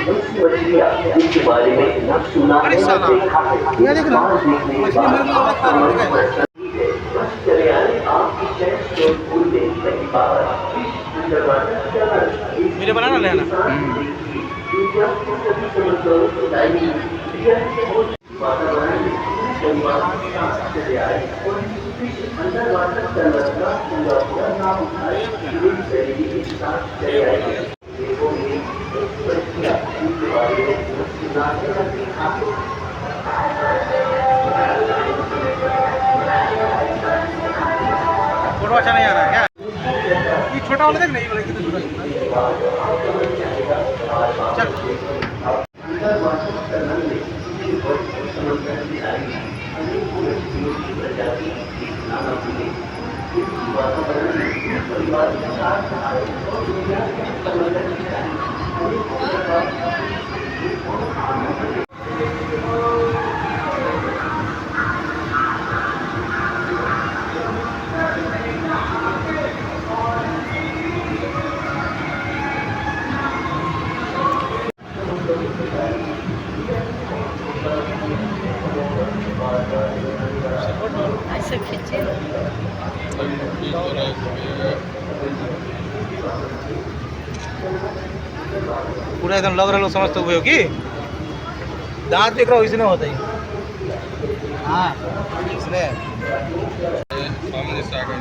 इसके बारे में न सुना है न देखा है। ये देख रहा मछली मेरे को खा रहा है। चले आए आपकी शहर फूल में पहली बार मेरे बना ना लेना चले आए अंदर वाटर का पूरा नाम उठाए चले आए फोटो अच्छा नहीं आ रहा है क्या? ये छोटा वाला देख नहीं वाला कितना छोटा चल ऐसे खींचे पूरा एकदम लग रहा लोग समझते हुए हो कि दांत देख रहा हो इसने होता ही हाँ इसलिए सामने से आ गए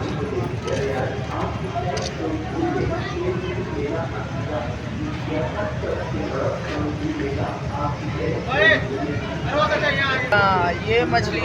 ये मछली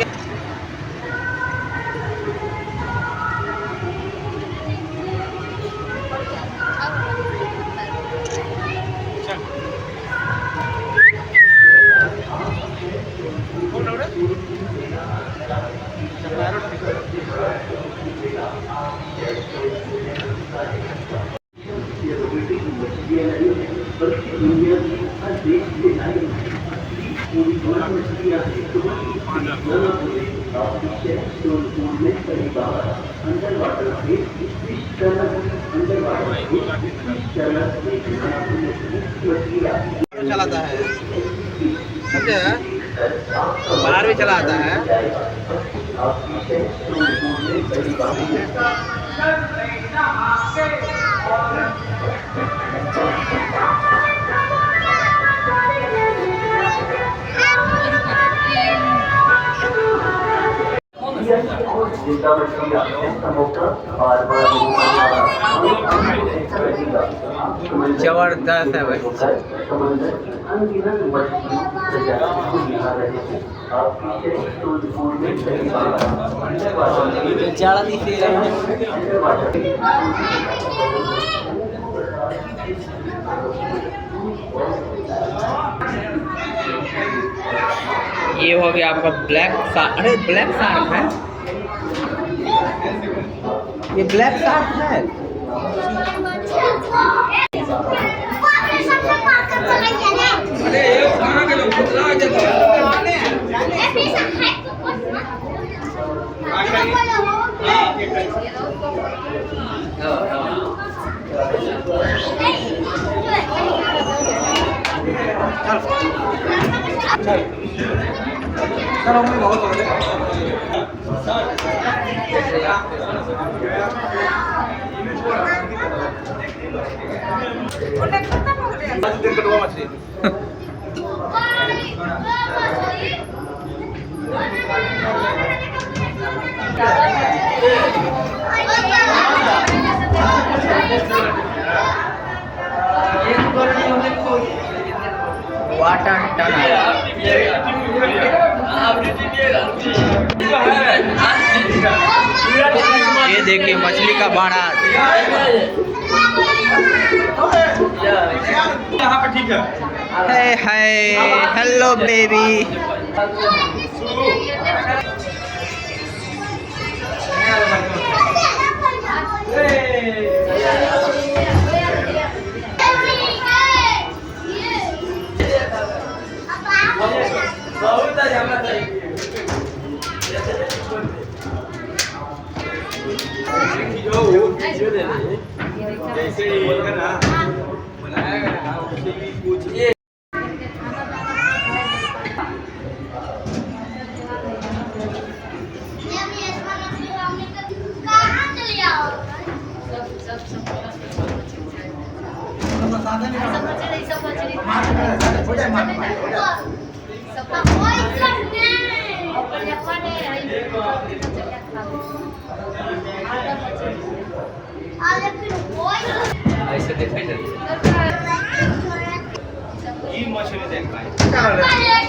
चलाता है समझे बाहर भी चलाता है जबरदस्त है भाई जाड़ा दिख रहा ये हो गया आपका ब्लैक शार्क। अरे ब्लैक शार्क है ये ब्लैक शार्क है चलो मैं बहुत मछली वाटर टनल ये देखिए मछली का बाड़ा यहाँ पे ठीक है। हाय हेलो बेबी ऐसे दिखाई देते ये मछली देख भाई